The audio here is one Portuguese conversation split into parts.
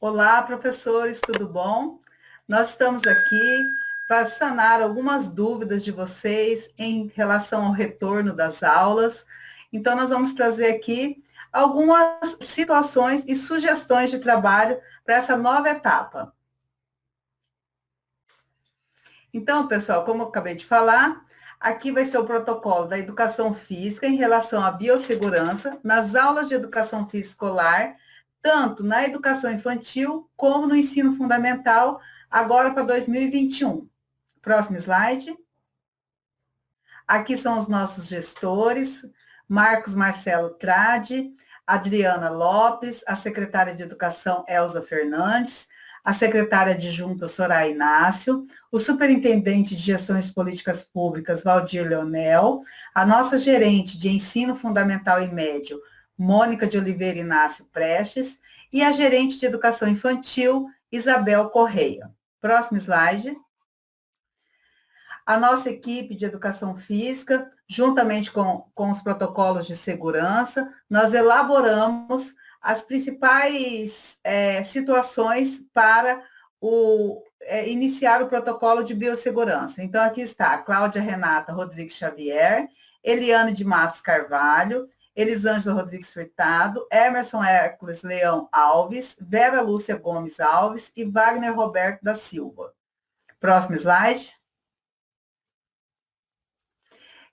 Olá, professores, tudo bom? Nós estamos aqui para sanar algumas dúvidas de vocês em relação ao retorno das aulas. Então, nós vamos trazer aqui algumas situações e sugestões de trabalho para essa nova etapa. Então, pessoal, como eu acabei de falar, aqui vai ser o protocolo da educação física em relação à biossegurança nas aulas de educação física escolar, tanto na educação infantil como no ensino fundamental, agora para 2021. Próximo slide. Aqui são os nossos gestores, Marcos Marcelo Tradi, Adriana Lopes, a secretária de Educação Elza Fernandes, a secretária adjunta Soraya Inácio, o superintendente de Gestões Políticas Públicas Valdir Leonel, a nossa gerente de Ensino Fundamental e Médio, Mônica de Oliveira Inácio Prestes, e a gerente de Educação Infantil, Isabel Correia. Próximo slide. A nossa equipe de educação física, juntamente com os protocolos de segurança, nós elaboramos as principais situações para iniciar o protocolo de biossegurança. Então, aqui está a Cláudia Renata Rodrigues Xavier, Eliane de Matos Carvalho, Elisângela Rodrigues Furtado, Emerson Hércules Leão Alves, Vera Lúcia Gomes Alves e Wagner Roberto da Silva. Próximo slide.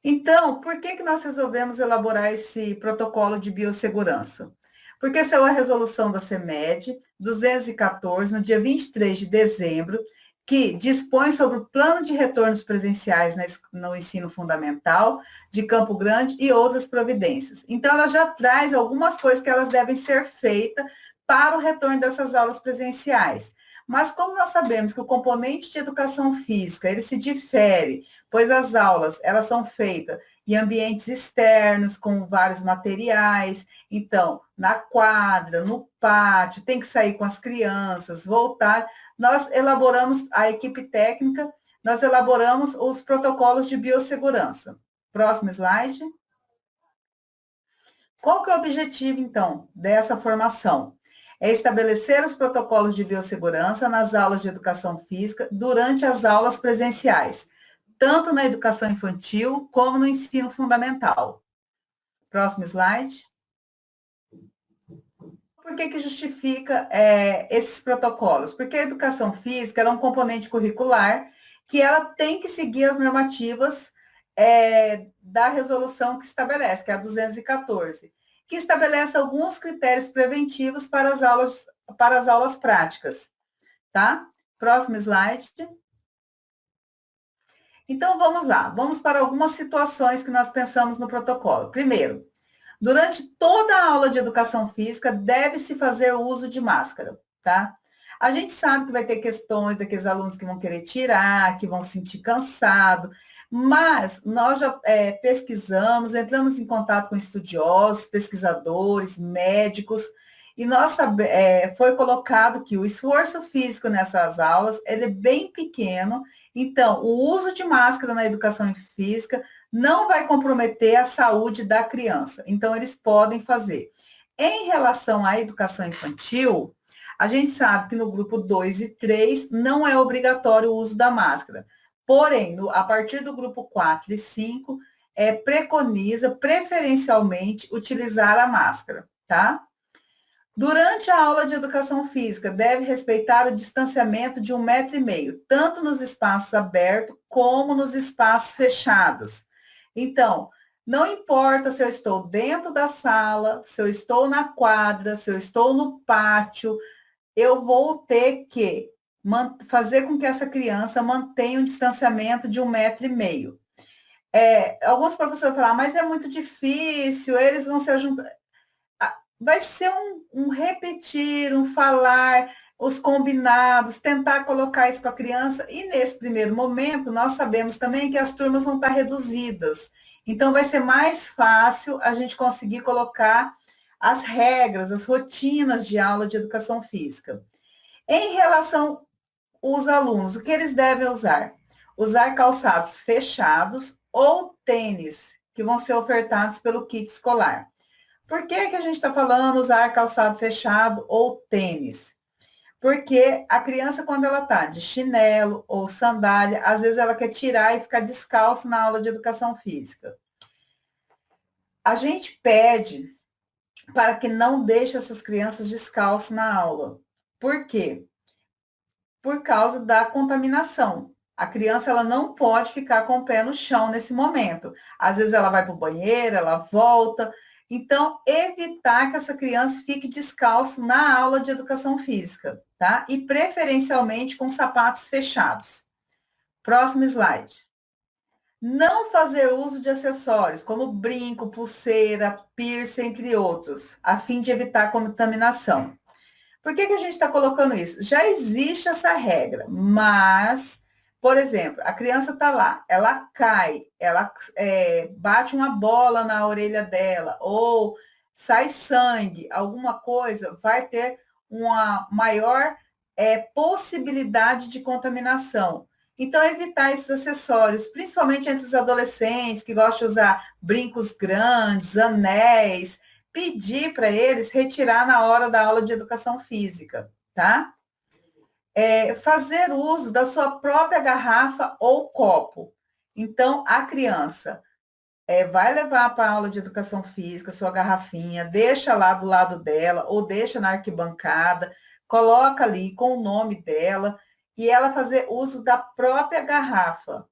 Então, por que nós resolvemos elaborar esse protocolo de biossegurança? Porque saiu a resolução da CEMED 214, no dia 23 de dezembro, que dispõe sobre o plano de retornos presenciais no ensino fundamental de Campo Grande e outras providências. Então, ela já traz algumas coisas que elas devem ser feitas para o retorno dessas aulas presenciais. Mas como nós sabemos que o componente de educação física, ele se difere, pois as aulas, elas são feitas em ambientes externos, com vários materiais, então, na quadra, no pátio, tem que sair com as crianças, voltar. Nós elaboramos, a equipe técnica, nós elaboramos os protocolos de biossegurança. Próximo slide. Qual que é o objetivo, então, dessa formação? É estabelecer os protocolos de biossegurança nas aulas de educação física durante as aulas presenciais, tanto na educação infantil como no ensino fundamental. Próximo slide. Por que justifica esses protocolos? Porque a educação física é um componente curricular que ela tem que seguir as normativas da resolução que estabelece, que é a 214, que estabelece alguns critérios preventivos para as aulas práticas, tá? Próximo slide. Então, vamos lá. Vamos para algumas situações que nós pensamos no protocolo. Primeiro, durante toda a aula de educação física, deve-se fazer o uso de máscara, tá? A gente sabe que vai ter questões daqueles alunos que vão querer tirar, que vão se sentir cansado, mas nós já pesquisamos, entramos em contato com estudiosos, pesquisadores, médicos, e foi colocado que o esforço físico nessas aulas ele é bem pequeno, então o uso de máscara na educação física não vai comprometer a saúde da criança. Então, eles podem fazer. Em relação à educação infantil, a gente sabe que no grupo 2 e 3 não é obrigatório o uso da máscara. Porém, a partir do grupo 4 e 5, preconiza preferencialmente utilizar a máscara, tá? Durante a aula de educação física, deve respeitar o distanciamento de 1,5 m, tanto nos espaços abertos como nos espaços fechados. Então, não importa se eu estou dentro da sala, se eu estou na quadra, se eu estou no pátio, eu vou ter que fazer com que essa criança mantenha um distanciamento de 1,5 m. Alguns professores falam, mas é muito difícil, eles vão se juntar. Vai ser um repetir, um falar, os combinados, tentar colocar isso para a criança. E nesse primeiro momento, nós sabemos também que as turmas vão estar reduzidas. Então, vai ser mais fácil a gente conseguir colocar as regras, as rotinas de aula de educação física. Em relação aos alunos, o que eles devem usar? Usar calçados fechados ou tênis, que vão ser ofertados pelo kit escolar. Por que a gente está falando usar calçado fechado ou tênis? Porque a criança, quando ela está de chinelo ou sandália, às vezes ela quer tirar e ficar descalço na aula de educação física. A gente pede para que não deixe essas crianças descalças na aula. Por quê? Por causa da contaminação. A criança ela não pode ficar com o pé no chão nesse momento. Às vezes ela vai para o banheiro, ela volta. Então, evitar que essa criança fique descalço na aula de educação física, tá? E preferencialmente com sapatos fechados. Próximo slide. Não fazer uso de acessórios como brinco, pulseira, piercing, entre outros, a fim de evitar contaminação. Por que a gente está colocando isso? Já existe essa regra, mas, por exemplo, a criança está lá, ela cai, ela bate uma bola na orelha dela, ou sai sangue, alguma coisa, vai ter uma maior possibilidade de contaminação. Então, evitar esses acessórios, principalmente entre os adolescentes que gostam de usar brincos grandes, anéis, pedir para eles retirar na hora da aula de educação física, tá? Fazer uso da sua própria garrafa ou copo. Então, a criança vai levar para a aula de educação física sua garrafinha, deixa lá do lado dela ou deixa na arquibancada, coloca ali com o nome dela e ela fazer uso da própria garrafa.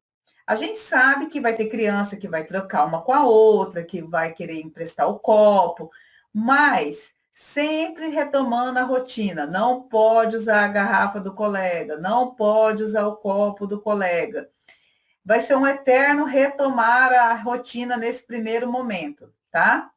A gente sabe que vai ter criança que vai trocar uma com a outra, que vai querer emprestar o copo, mas sempre retomando a rotina. Não pode usar a garrafa do colega, não pode usar o copo do colega. Vai ser um eterno retomar a rotina nesse primeiro momento, tá?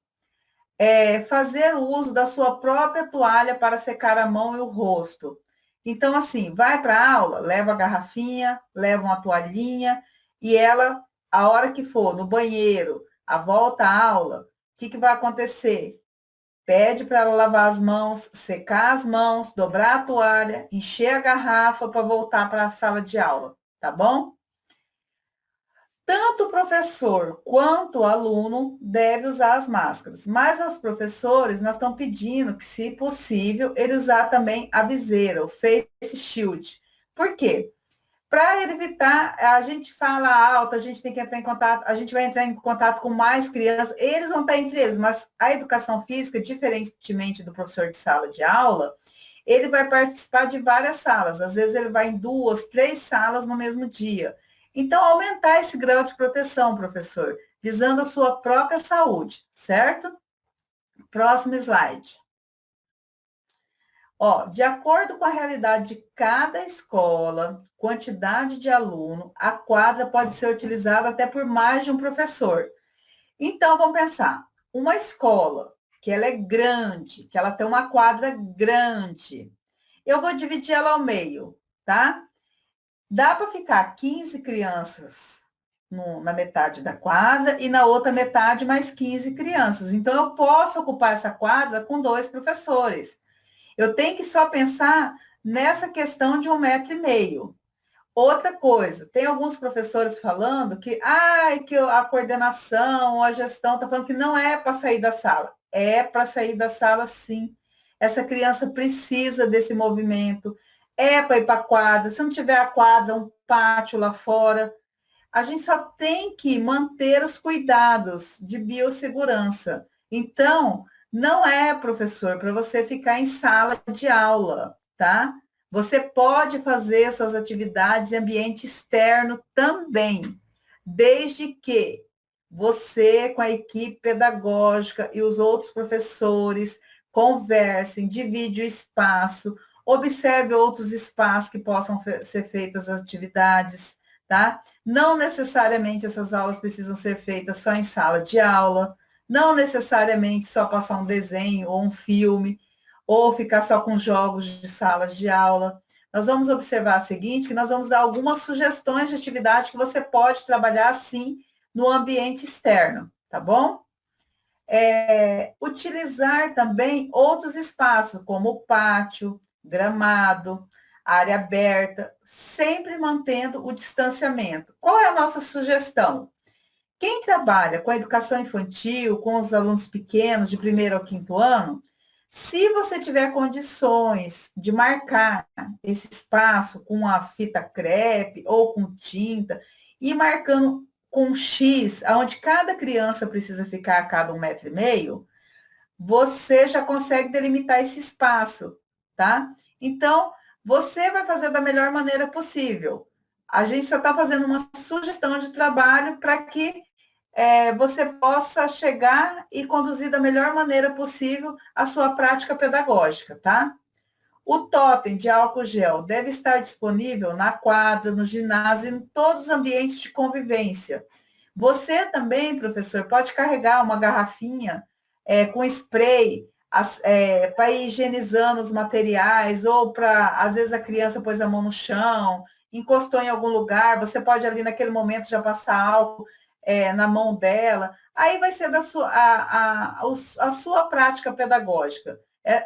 Fazer uso da sua própria toalha para secar a mão e o rosto. Então, assim, vai para a aula, leva a garrafinha, leva uma toalhinha, e ela, a hora que for no banheiro, a volta à aula, o que vai acontecer? Pede para ela lavar as mãos, secar as mãos, dobrar a toalha, encher a garrafa para voltar para a sala de aula, tá bom? Tanto o professor quanto o aluno deve usar as máscaras, mas aos professores nós estamos pedindo que, se possível, ele usar também a viseira, o face shield. Por quê? Para evitar, a gente fala alto, a gente tem que entrar em contato, a gente vai entrar em contato com mais crianças, eles vão estar entre eles, mas a educação física, diferentemente do professor de sala de aula, ele vai participar de várias salas, às vezes ele vai em 2, 3 salas no mesmo dia. Então, aumentar esse grau de proteção, professor, visando a sua própria saúde, certo? Próximo slide. De acordo com a realidade de cada escola, quantidade de aluno, a quadra pode ser utilizada até por mais de um professor. Então, vamos pensar, uma escola que ela é grande, que ela tem uma quadra grande, eu vou dividir ela ao meio, tá? Dá para ficar 15 crianças na metade da quadra e na outra metade mais 15 crianças. Então, eu posso ocupar essa quadra com 2 professores. Eu tenho que só pensar nessa questão de 1,5 m. Outra coisa, tem alguns professores falando que a coordenação ou a gestão está falando que não é para sair da sala. É para sair da sala, sim. Essa criança precisa desse movimento. É para ir para a quadra. Se não tiver a quadra, um pátio lá fora. A gente só tem que manter os cuidados de biossegurança. Então, não é, professor, para você ficar em sala de aula, tá? Você pode fazer suas atividades em ambiente externo também, desde que você, com a equipe pedagógica e os outros professores, conversem, divide o espaço, observe outros espaços que possam ser feitas as atividades, tá? Não necessariamente essas aulas precisam ser feitas só em sala de aula, não necessariamente só passar um desenho ou um filme, ou ficar só com jogos de salas de aula. Nós vamos observar o seguinte, que nós vamos dar algumas sugestões de atividade que você pode trabalhar, sim, no ambiente externo, tá bom? Utilizar também outros espaços, como o pátio, gramado, área aberta, sempre mantendo o distanciamento. Qual é a nossa sugestão? Quem trabalha com a educação infantil, com os alunos pequenos, de 1º ao 5º ano, Se você tiver condições de marcar esse espaço com a fita crepe ou com tinta e marcando com X, onde cada criança precisa ficar a cada 1,5 m, você já consegue delimitar esse espaço, tá? Então, você vai fazer da melhor maneira possível. A gente só está fazendo uma sugestão de trabalho para que você possa chegar e conduzir da melhor maneira possível a sua prática pedagógica, tá? O totem de álcool gel deve estar disponível na quadra, no ginásio, em todos os ambientes de convivência. Você também, professor, pode carregar uma garrafinha com spray para ir higienizando os materiais, ou para, às vezes, a criança pôs a mão no chão, encostou em algum lugar, você pode ali naquele momento já passar álcool na mão dela. Aí vai ser da sua, a sua prática pedagógica.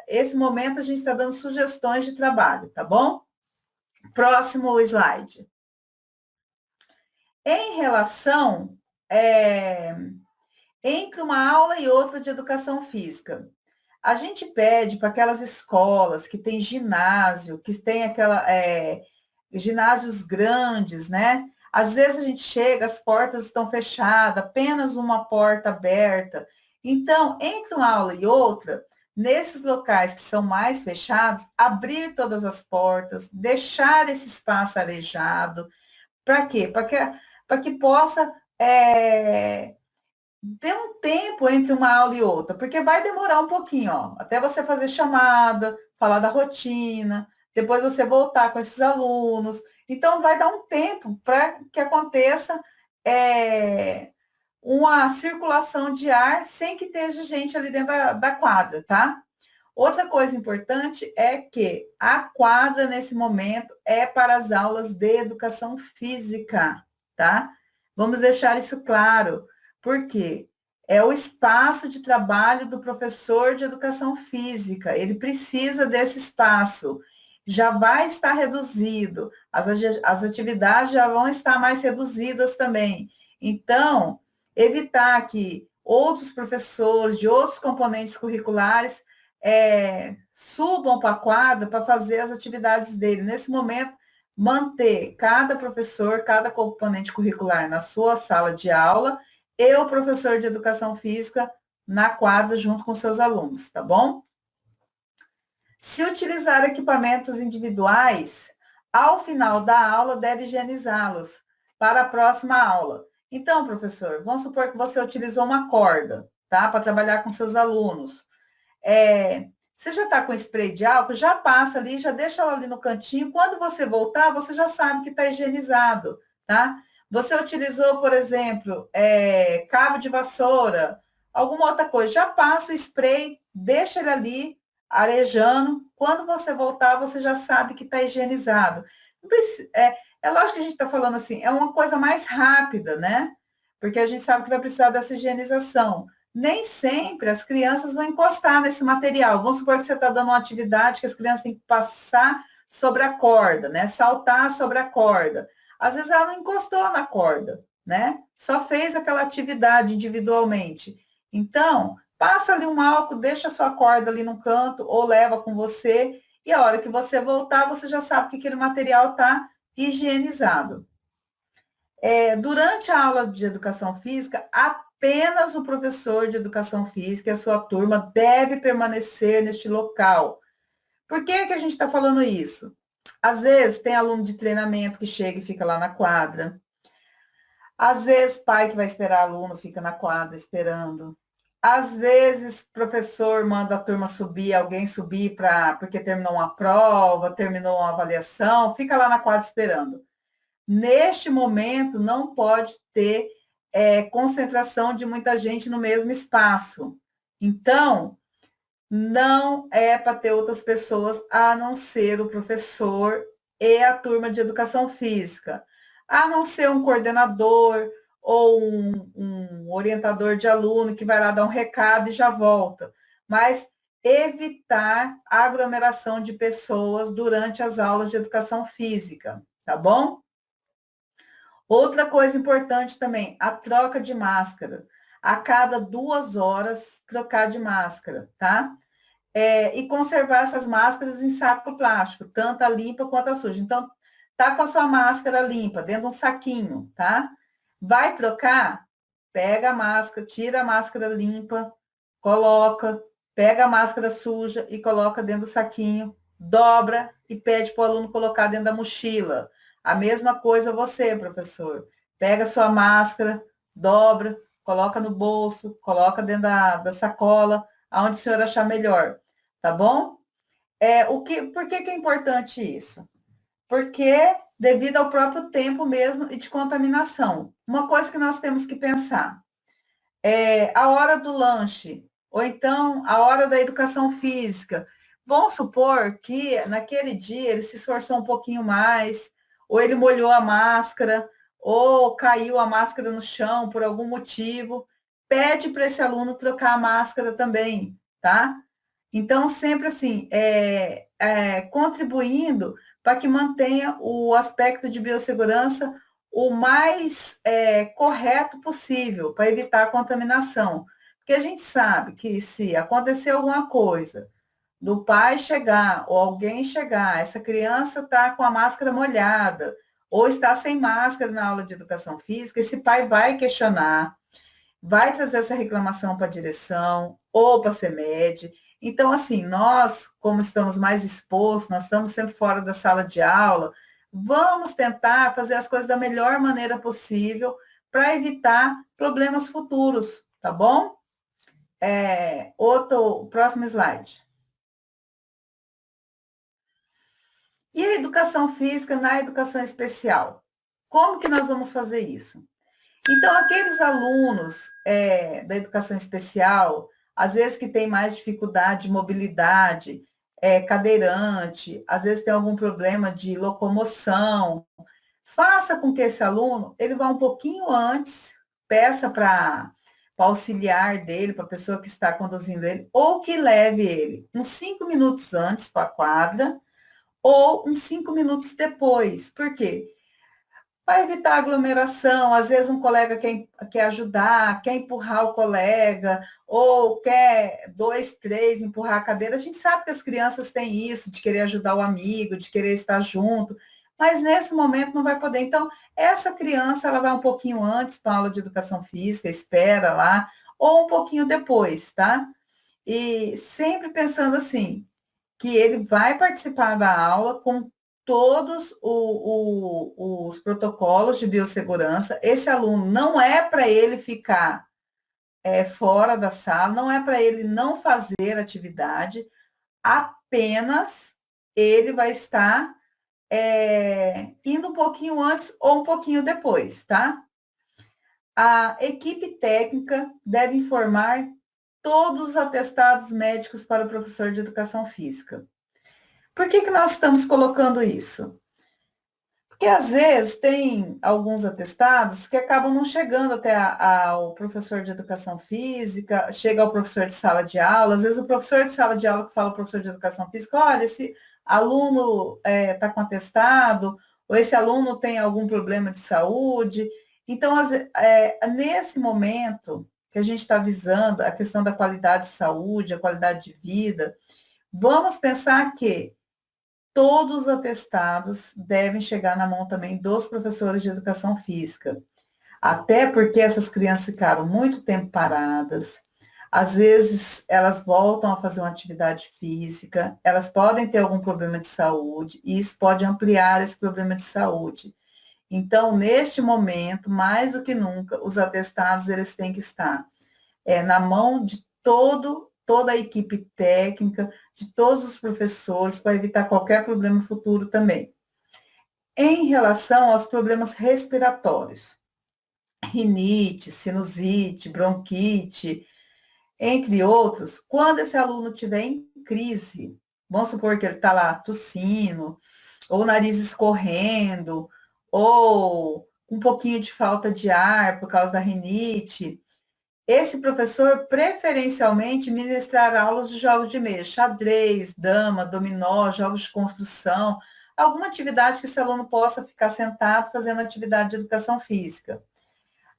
Esse momento a gente está dando sugestões de trabalho, tá bom? Próximo slide. Em relação entre uma aula e outra de educação física, a gente pede para aquelas escolas que tem ginásio, que tem ginásios grandes, né? Às vezes a gente chega, as portas estão fechadas, apenas uma porta aberta. Então, entre uma aula e outra, nesses locais que são mais fechados, abrir todas as portas, deixar esse espaço arejado. Para quê? Para que possa ter um tempo entre uma aula e outra, porque vai demorar um pouquinho, ó, até você fazer chamada, falar da rotina, depois você voltar com esses alunos. Então, vai dar um tempo para que aconteça uma circulação de ar sem que esteja gente ali dentro da quadra, tá? Outra coisa importante é que a quadra, nesse momento, é para as aulas de educação física, tá? Vamos deixar isso claro, porque é o espaço de trabalho do professor de educação física, ele precisa desse espaço. Já vai estar reduzido, as atividades já vão estar mais reduzidas também. Então, evitar que outros professores de outros componentes curriculares subam para a quadra para fazer as atividades dele. Nesse momento, manter cada professor, cada componente curricular na sua sala de aula e o professor de educação física na quadra junto com seus alunos, tá bom? Se utilizar equipamentos individuais, ao final da aula deve higienizá-los para a próxima aula. Então, professor, vamos supor que você utilizou uma corda, tá? Para trabalhar com seus alunos. Você já está com spray de álcool, já passa ali, já deixa ela ali no cantinho. Quando você voltar, você já sabe que está higienizado, tá? Você utilizou, por exemplo, cabo de vassoura, alguma outra coisa, já passa o spray, deixa ele ali, arejando. Quando você voltar, você já sabe que está higienizado. É lógico que a gente está falando assim, é uma coisa mais rápida, né? Porque a gente sabe que vai precisar dessa higienização. Nem sempre as crianças vão encostar nesse material. Vamos supor que você está dando uma atividade que as crianças têm que passar sobre a corda, né? Saltar sobre a corda. Às vezes ela não encostou na corda, né? Só fez aquela atividade individualmente. Então, passa ali um álcool, deixa a sua corda ali no canto ou leva com você e a hora que você voltar, você já sabe que aquele material está higienizado. Durante a aula de educação física, apenas o professor de educação física e a sua turma deve permanecer neste local. Por que que a gente está falando isso? Às vezes tem aluno de treinamento que chega e fica lá na quadra. Às vezes pai que vai esperar aluno fica na quadra esperando. Às vezes professor manda a turma subir, alguém subir porque terminou uma prova, terminou uma avaliação, fica lá na quadra esperando. Neste momento, não pode ter concentração de muita gente no mesmo espaço. Então, não é para ter outras pessoas a não ser o professor e a turma de educação física, a não ser um coordenador ou um orientador de aluno que vai lá dar um recado e já volta. Mas evitar a aglomeração de pessoas durante as aulas de educação física, tá bom? Outra coisa importante também, a troca de máscara. A cada 2 horas, trocar de máscara, tá? e conservar essas máscaras em saco plástico, tanto a limpa quanto a suja. Então, tá com a sua máscara limpa, dentro de um saquinho, tá? Vai trocar? Pega a máscara, tira a máscara limpa, coloca, pega a máscara suja e coloca dentro do saquinho, dobra e pede para o aluno colocar dentro da mochila. A mesma coisa você, professor. Pega a sua máscara, dobra, coloca no bolso, coloca dentro da sacola, aonde o senhor achar melhor, tá bom? Por que é importante isso? Porque devido ao próprio tempo mesmo e de contaminação. Uma coisa que nós temos que pensar é a hora do lanche, ou então a hora da educação física. Vamos supor que naquele dia ele se esforçou um pouquinho mais, ou ele molhou a máscara, ou caiu a máscara no chão por algum motivo. Pede para esse aluno trocar a máscara também, tá? Então, sempre assim, contribuindo para que mantenha o aspecto de biossegurança o mais correto possível, para evitar a contaminação. Porque a gente sabe que se acontecer alguma coisa, do pai chegar, ou alguém chegar, essa criança está com a máscara molhada, ou está sem máscara na aula de educação física, esse pai vai questionar, vai trazer essa reclamação para a direção ou para a CEMED. Então, assim, nós, como estamos mais expostos, nós estamos sempre fora da sala de aula, vamos tentar fazer as coisas da melhor maneira possível para evitar problemas futuros, tá bom? Próximo slide. E a educação física na educação especial? Como que nós vamos fazer isso? Então, aqueles alunos da educação especial, às vezes que tem mais dificuldade de mobilidade, cadeirante, às vezes tem algum problema de locomoção, faça com que esse aluno ele vá um pouquinho antes, peça para auxiliar dele, para a pessoa que está conduzindo ele, ou que leve ele uns 5 minutos antes para a quadra, ou uns 5 minutos depois. Por quê? Para evitar aglomeração, às vezes um colega quer ajudar, quer empurrar o colega, ou quer dois, três empurrar a cadeira. A gente sabe que as crianças têm isso, de querer ajudar o amigo, de querer estar junto, mas nesse momento não vai poder. Então, essa criança, ela vai um pouquinho antes para a aula de educação física, espera lá, ou um pouquinho depois, tá? E sempre pensando assim, que ele vai participar da aula com todos os protocolos de biossegurança. Esse aluno não é para ele ficar fora da sala, não é para ele não fazer atividade, apenas ele vai estar indo um pouquinho antes ou um pouquinho depois, tá? A equipe técnica deve informar todos os atestados médicos para o professor de educação física. Por que nós estamos colocando isso? Porque às vezes tem alguns atestados que acabam não chegando até ao professor de educação física, chega ao professor de sala de aula, às vezes o professor de sala de aula que fala ao professor de educação física, olha, esse aluno está com atestado, ou esse aluno tem algum problema de saúde. Então, nesse momento que a gente está visando a questão da qualidade de saúde, a qualidade de vida, vamos pensar que todos os atestados devem chegar na mão também dos professores de educação física. Até porque essas crianças ficaram muito tempo paradas, às vezes elas voltam a fazer uma atividade física, elas podem ter algum problema de saúde, e isso pode ampliar esse problema de saúde. Então, neste momento, mais do que nunca, os atestados eles têm que estar na mão de toda a equipe técnica, de todos os professores, para evitar qualquer problema futuro também. Em relação aos problemas respiratórios, rinite, sinusite, bronquite, entre outros, quando esse aluno tiver em crise, vamos supor que ele está lá tossindo, ou o nariz escorrendo, ou um pouquinho de falta de ar por causa da rinite, esse professor, preferencialmente, ministrar aulas de jogos de mesa, xadrez, dama, dominó, jogos de construção, alguma atividade que esse aluno possa ficar sentado fazendo atividade de educação física.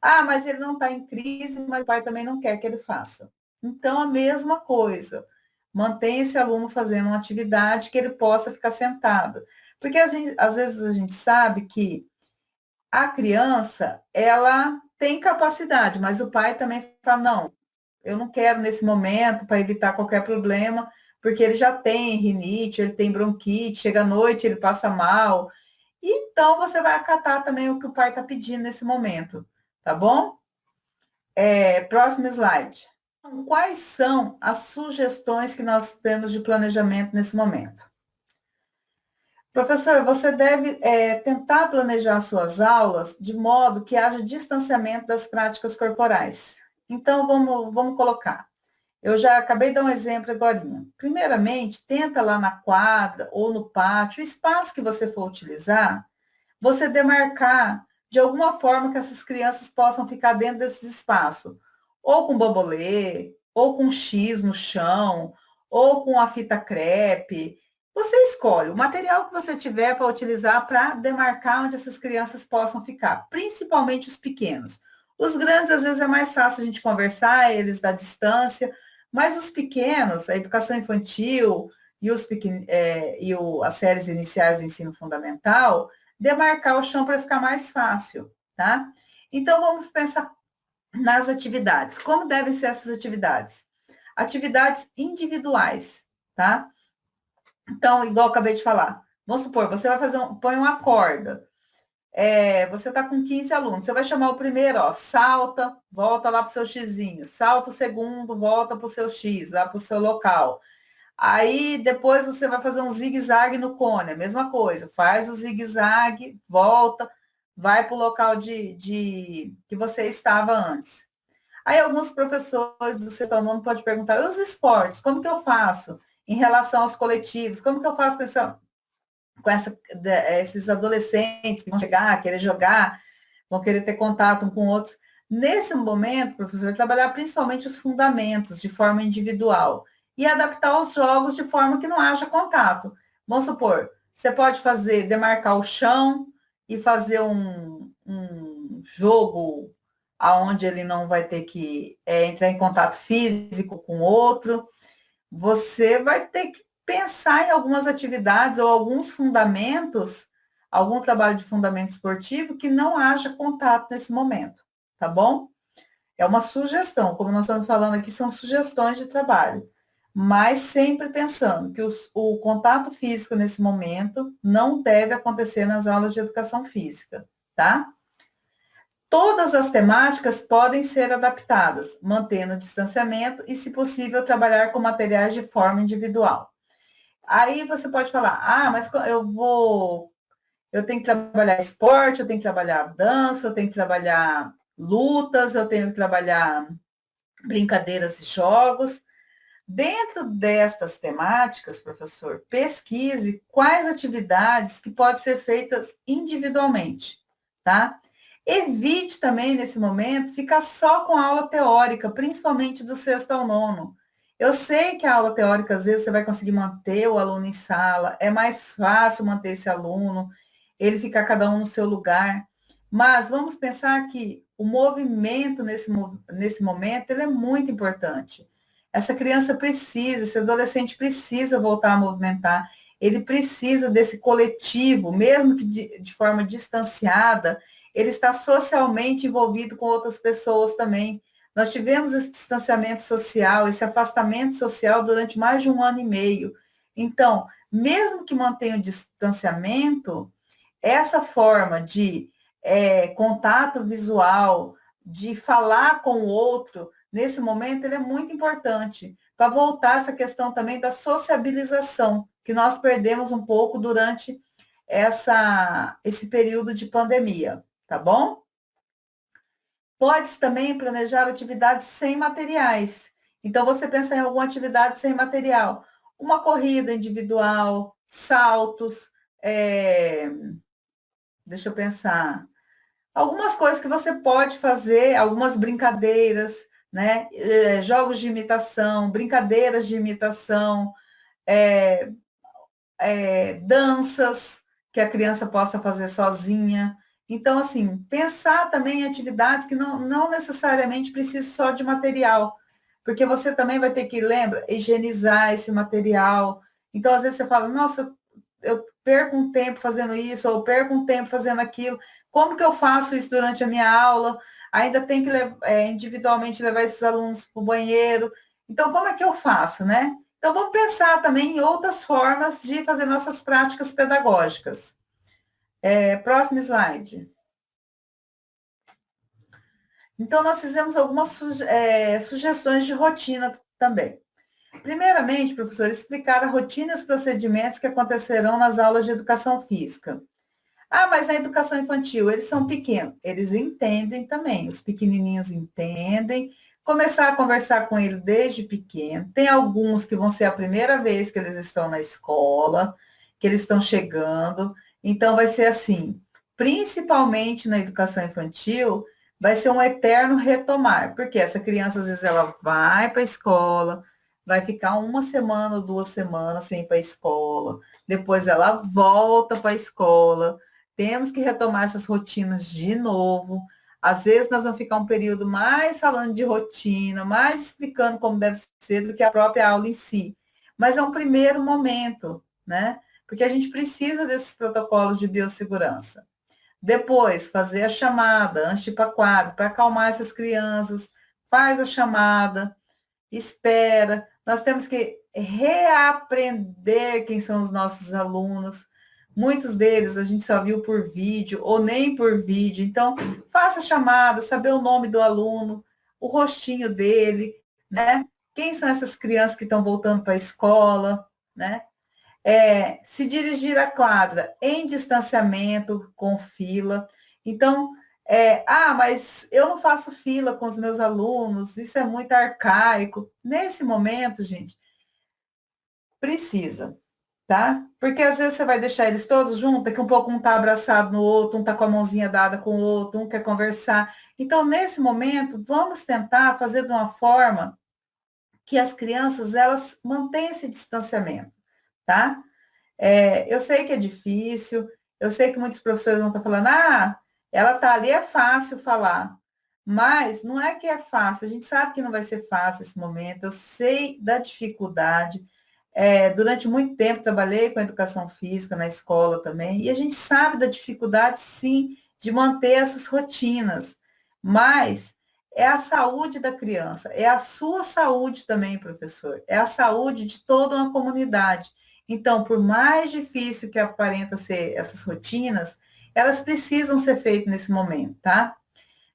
Ah, mas ele não está em crise, mas o pai também não quer que ele faça. Então, a mesma coisa. Mantém esse aluno fazendo uma atividade que ele possa ficar sentado. Porque às vezes a gente sabe que a criança, ela tem capacidade, mas o pai também fala, não, eu não quero nesse momento para evitar qualquer problema, porque ele já tem rinite, ele tem bronquite, chega à noite, ele passa mal. Então, você vai acatar também o que o pai está pedindo nesse momento, tá bom? Próximo slide. Então, quais são as sugestões que nós temos de planejamento nesse momento? Professor, você deve tentar planejar suas aulas de modo que haja distanciamento das práticas corporais. Então, vamos colocar. Eu já acabei de dar um exemplo agora. Primeiramente, tenta lá na quadra ou no pátio, o espaço que você for utilizar, você demarcar de alguma forma que essas crianças possam ficar dentro desse espaço, ou com bambolê, ou com X no chão, ou com a fita crepe. Você escolhe o material que você tiver para utilizar para demarcar onde essas crianças possam ficar, principalmente os pequenos. Os grandes, às vezes, é mais fácil a gente conversar, eles da distância, mas os pequenos, a educação infantil e, as séries iniciais do ensino fundamental, demarcar o chão para ficar mais fácil, tá? Então, vamos pensar nas atividades. Como devem ser essas atividades? Atividades individuais, tá? Então, igual eu acabei de falar, vamos supor, você vai põe uma corda, você está com 15 alunos, você vai chamar o primeiro, ó, salta, volta lá para o seu xizinho, salta o segundo, volta para o seu X, lá para o seu local. Aí depois você vai fazer um zigue-zague no cone, a mesma coisa, faz o zigue-zague, volta, vai para o local que você estava antes. Aí alguns professores do sexto ao nono podem perguntar, e os esportes, como que eu faço em relação aos coletivos? Como que eu faço esses adolescentes que vão chegar, querer jogar, vão querer ter contato um com outros? Nesse momento, professor, vai trabalhar principalmente os fundamentos de forma individual e adaptar os jogos de forma que não haja contato. Vamos supor, você pode demarcar o chão e fazer um jogo aonde ele não vai ter que entrar em contato físico com o outro. Você vai ter que pensar em algumas atividades ou alguns fundamentos, algum trabalho de fundamento esportivo que não haja contato nesse momento, tá bom? É uma sugestão, como nós estamos falando aqui, são sugestões de trabalho, mas sempre pensando que o contato físico nesse momento não deve acontecer nas aulas de educação física, tá? Todas as temáticas podem ser adaptadas, mantendo o distanciamento e, se possível, trabalhar com materiais de forma individual. Aí você pode falar, mas eu tenho que trabalhar esporte, eu tenho que trabalhar dança, eu tenho que trabalhar lutas, eu tenho que trabalhar brincadeiras e jogos. Dentro destas temáticas, professor, pesquise quais atividades que podem ser feitas individualmente, tá? Evite também, nesse momento, ficar só com a aula teórica, principalmente do sexto ao nono. Eu sei que a aula teórica, às vezes, você vai conseguir manter o aluno em sala, é mais fácil manter esse aluno, ele ficar cada um no seu lugar, mas vamos pensar que o movimento nesse momento, ele é muito importante. Essa criança precisa, esse adolescente precisa voltar a movimentar, ele precisa desse coletivo, mesmo que de forma distanciada, ele está socialmente envolvido com outras pessoas também. Nós tivemos esse distanciamento social, esse afastamento social durante mais de 1 ano e meio. Então, mesmo que mantenha o distanciamento, essa forma de contato visual, de falar com o outro, nesse momento, ele é muito importante para voltar essa questão também da sociabilização, que nós perdemos um pouco durante esse período de pandemia, tá bom? Pode-se também planejar atividades sem materiais. Então, você pensa em alguma atividade sem material. Uma corrida individual, saltos, deixa eu pensar. Algumas coisas que você pode fazer, algumas brincadeiras, né? Jogos de imitação, brincadeiras de imitação, danças que a criança possa fazer sozinha. Então, assim, pensar também em atividades que não necessariamente precisam só de material. porque você também vai ter que, lembra, higienizar esse material. Então, às vezes você fala, nossa, eu perco um tempo fazendo isso, ou perco um tempo fazendo aquilo. Como que eu faço isso durante a minha aula? Ainda tem que individualmente levar esses alunos para o banheiro. Então, como é que eu faço, né? Então, vamos pensar também em outras formas de fazer nossas práticas pedagógicas. Próximo slide. Então, nós fizemos algumas sugestões de rotina também. Primeiramente, professor, explicar a rotina e os procedimentos que acontecerão nas aulas de educação física. Ah, mas na educação infantil, eles são pequenos. Eles entendem também, os pequenininhos entendem. Começar a conversar com ele desde pequeno. Tem alguns que vão ser a primeira vez que eles estão na escola, que eles estão chegando. Então, vai ser assim, principalmente na educação infantil, vai ser um eterno retomar, porque essa criança, às vezes, ela vai para a escola, vai ficar uma semana ou 2 semanas sem ir para a escola, depois ela volta para a escola, temos que retomar essas rotinas de novo. Às vezes nós vamos ficar um período mais falando de rotina, mais explicando como deve ser do que a própria aula em si. Mas é um primeiro momento, né? Porque a gente precisa desses protocolos de biossegurança. Depois, fazer a chamada antes de ir para a quadra, para acalmar essas crianças, faz a chamada, espera. Nós temos que reaprender quem são os nossos alunos. Muitos deles a gente só viu por vídeo ou nem por vídeo. Então, faça chamada, saber o nome do aluno, o rostinho dele, né? Quem são essas crianças que estão voltando para a escola, né? Se dirigir à quadra em distanciamento, com fila. Então, mas eu não faço fila com os meus alunos, isso é muito arcaico. Nesse momento, gente, precisa, tá? Porque às vezes você vai deixar eles todos juntos, daqui um pouco um está abraçado no outro, um está com a mãozinha dada com o outro, um quer conversar. Então, nesse momento, vamos tentar fazer de uma forma que as crianças, elas mantenham esse distanciamento, tá? Eu sei que é difícil, eu sei que muitos professores vão estar falando, ela está ali, é fácil falar. Mas não é que é fácil, a gente sabe que não vai ser fácil esse momento, eu sei da dificuldade. Durante muito tempo trabalhei com educação física na escola também, e a gente sabe da dificuldade, sim, de manter essas rotinas. Mas é a saúde da criança, é a sua saúde também, professor, é a saúde de toda uma comunidade. Então, por mais difícil que aparenta ser essas rotinas, elas precisam ser feitas nesse momento, tá?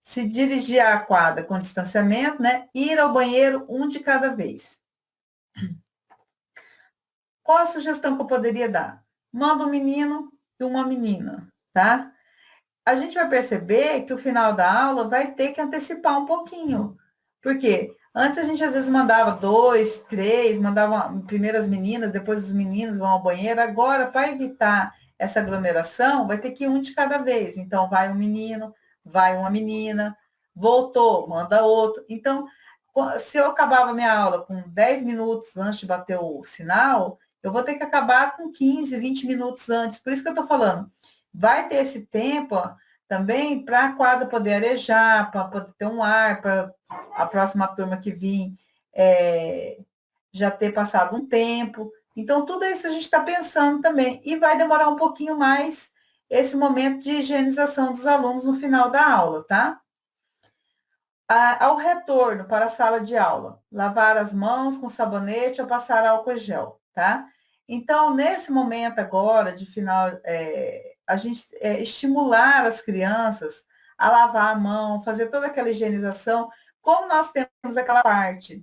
Se dirigir à quadra com distanciamento, né? Ir ao banheiro um de cada vez. Qual a sugestão que eu poderia dar? Manda um menino e uma menina, tá? A gente vai perceber que o final da aula vai ter que antecipar um pouquinho. Por quê? Antes a gente às vezes mandava 2, 3, mandava primeiro as meninas, depois os meninos vão ao banheiro. Agora, para evitar essa aglomeração, vai ter que ir um de cada vez. Então, vai um menino, vai uma menina, voltou, manda outro. Então, se eu acabava minha aula com 10 minutos antes de bater o sinal, eu vou ter que acabar com 15, 20 minutos antes. Por isso que eu estou falando, vai ter esse tempo também para a quadra poder arejar, para poder ter um ar, para a próxima turma que vir já ter passado um tempo. Então, tudo isso a gente está pensando também. E vai demorar um pouquinho mais esse momento de higienização dos alunos no final da aula, tá? Ao retorno para a sala de aula, lavar as mãos com sabonete ou passar álcool gel, tá? Então, nesse momento agora, de final, a gente estimular as crianças a lavar a mão, fazer toda aquela higienização. Como nós temos aquela parte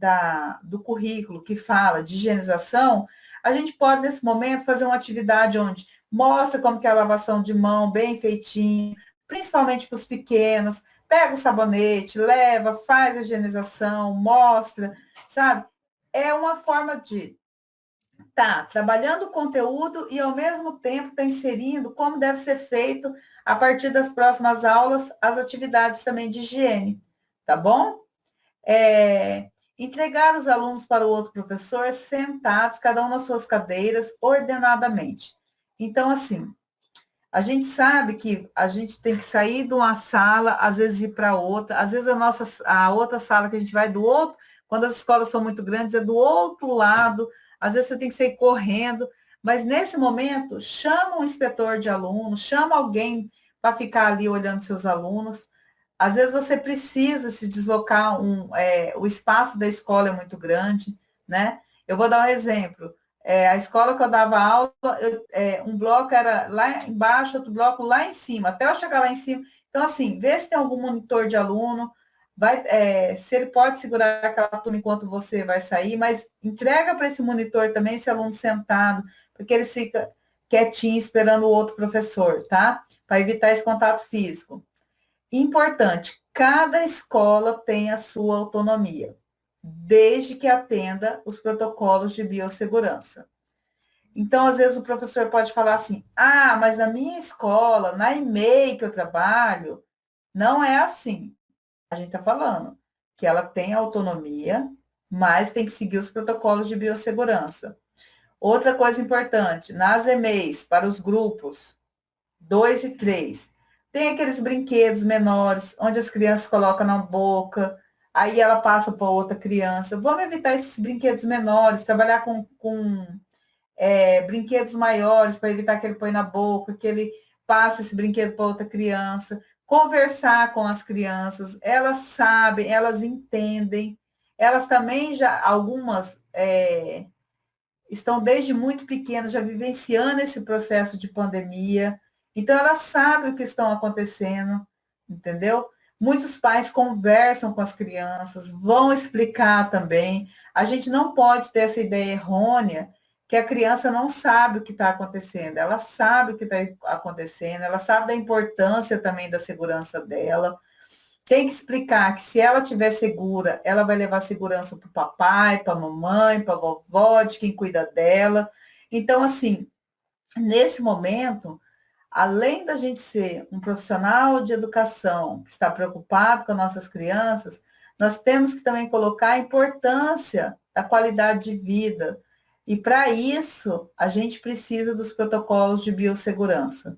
do currículo que fala de higienização, a gente pode, nesse momento, fazer uma atividade onde mostra como que é a lavação de mão bem feitinho, principalmente para os pequenos, pega o sabonete, leva, faz a higienização, mostra, sabe? É uma forma de trabalhando o conteúdo e, ao mesmo tempo, está inserindo como deve ser feito, a partir das próximas aulas, as atividades também de higiene, tá bom? Entregar os alunos para o outro professor sentados, cada um nas suas cadeiras, ordenadamente. Então, assim, a gente sabe que a gente tem que sair de uma sala, às vezes ir para outra, às vezes a outra sala que a gente vai do outro Quando as escolas são muito grandes, é do outro lado, às vezes você tem que sair correndo, mas nesse momento, chama um inspetor de alunos, chama alguém para ficar ali olhando seus alunos. Às vezes você precisa se deslocar, o espaço da escola é muito grande, né? Eu vou dar um exemplo. A escola que eu dava aula, um bloco era lá embaixo, outro bloco lá em cima, até eu chegar lá em cima. Então, assim, vê se tem algum monitor de aluno, se ele pode segurar aquela turma enquanto você vai sair, mas entrega para esse monitor também esse aluno sentado, porque ele fica quietinho esperando o outro professor, tá? Para evitar esse contato físico. Importante, cada escola tem a sua autonomia, desde que atenda os protocolos de biossegurança. Então, às vezes, o professor pode falar assim: ah, mas a minha escola, na EMEI que eu trabalho, não é assim. A gente está falando que ela tem autonomia, mas tem que seguir os protocolos de biossegurança. Outra coisa importante, nas EMEIs, para os grupos 2 e 3, tem aqueles brinquedos menores, onde as crianças colocam na boca, aí ela passa para outra criança. Vamos evitar esses brinquedos menores, trabalhar com brinquedos maiores, para evitar que ele põe na boca, que ele passe esse brinquedo para outra criança. Conversar com as crianças, elas sabem, elas entendem, elas também já, algumas estão desde muito pequenas, já vivenciando esse processo de pandemia, então elas sabem o que estão acontecendo, entendeu? Muitos pais conversam com as crianças, vão explicar também. A gente não pode ter essa ideia errônea que a criança não sabe o que está acontecendo, ela sabe o que está acontecendo, ela sabe da importância também da segurança dela. Tem que explicar que se ela estiver segura, ela vai levar segurança para o papai, para a mamãe, para a vovó, de quem cuida dela. Então, assim, nesse momento, além da gente ser um profissional de educação que está preocupado com as nossas crianças, nós temos que também colocar a importância da qualidade de vida. E para isso, a gente precisa dos protocolos de biossegurança.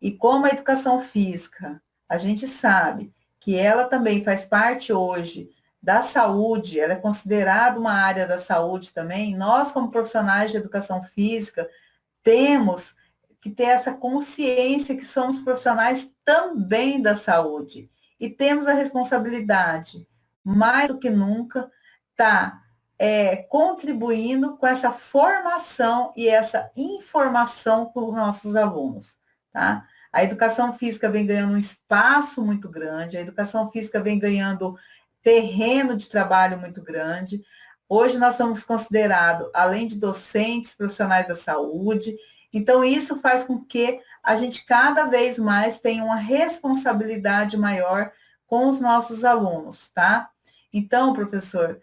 E como a educação física, a gente sabe que ela também faz parte hoje da saúde, ela é considerada uma área da saúde também, nós, como profissionais de educação física, temos que ter essa consciência que somos profissionais também da saúde e temos a responsabilidade, mais do que nunca, tá contribuindo com essa formação e essa informação para os nossos alunos, tá? A educação física vem ganhando um espaço muito grande, a educação física vem ganhando terreno de trabalho muito grande. Hoje nós somos considerados, além de docentes, profissionais da saúde. Então, isso faz com que a gente cada vez mais tenha uma responsabilidade maior com os nossos alunos, tá? Então, professor,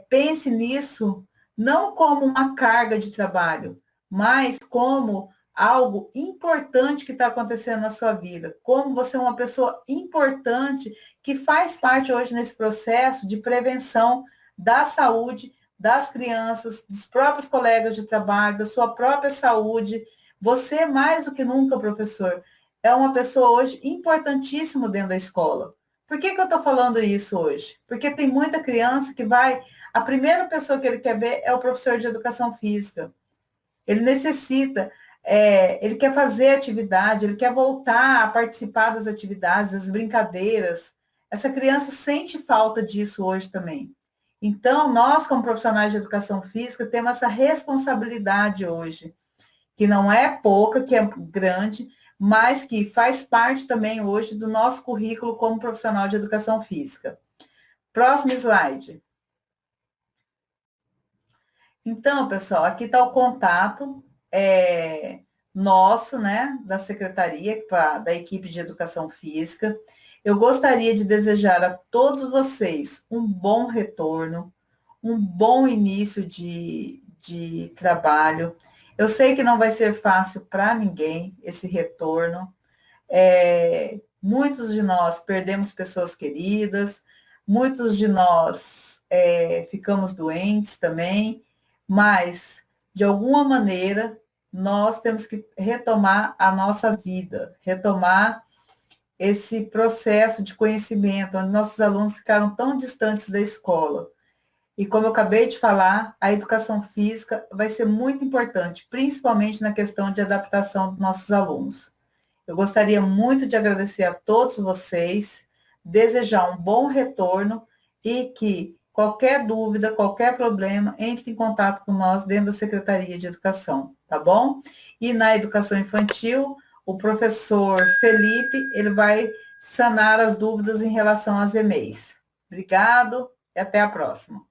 pense nisso não como uma carga de trabalho, mas como algo importante que está acontecendo na sua vida, como você é uma pessoa importante que faz parte hoje nesse processo de prevenção da saúde das crianças, dos próprios colegas de trabalho, da sua própria saúde. Você, mais do que nunca, professor, é uma pessoa hoje importantíssima dentro da escola. Por que eu estou falando isso hoje? Porque tem muita criança que a primeira pessoa que ele quer ver é o professor de educação física. Ele necessita, ele quer fazer atividade, ele quer voltar a participar das atividades, das brincadeiras. Essa criança sente falta disso hoje também. Então, nós, como profissionais de educação física, temos essa responsabilidade hoje, que não é pouca, que é grande, mas que faz parte também hoje do nosso currículo como profissional de educação física. Próximo slide. Então, pessoal, aqui está o contato nosso, né, da secretaria, da equipe de educação física. Eu gostaria de desejar a todos vocês um bom retorno, um bom início de trabalho. Eu sei que não vai ser fácil para ninguém esse retorno. Muitos de nós perdemos pessoas queridas, muitos de nós ficamos doentes também, mas, de alguma maneira, nós temos que retomar a nossa vida, retomar esse processo de conhecimento, onde nossos alunos ficaram tão distantes da escola. E como eu acabei de falar, a educação física vai ser muito importante, principalmente na questão de adaptação dos nossos alunos. Eu gostaria muito de agradecer a todos vocês, desejar um bom retorno e que qualquer dúvida, qualquer problema, entre em contato com nós dentro da Secretaria de Educação, tá bom? E na educação infantil, o professor Felipe, ele vai sanar as dúvidas em relação às EMEIs. Obrigado e até a próxima.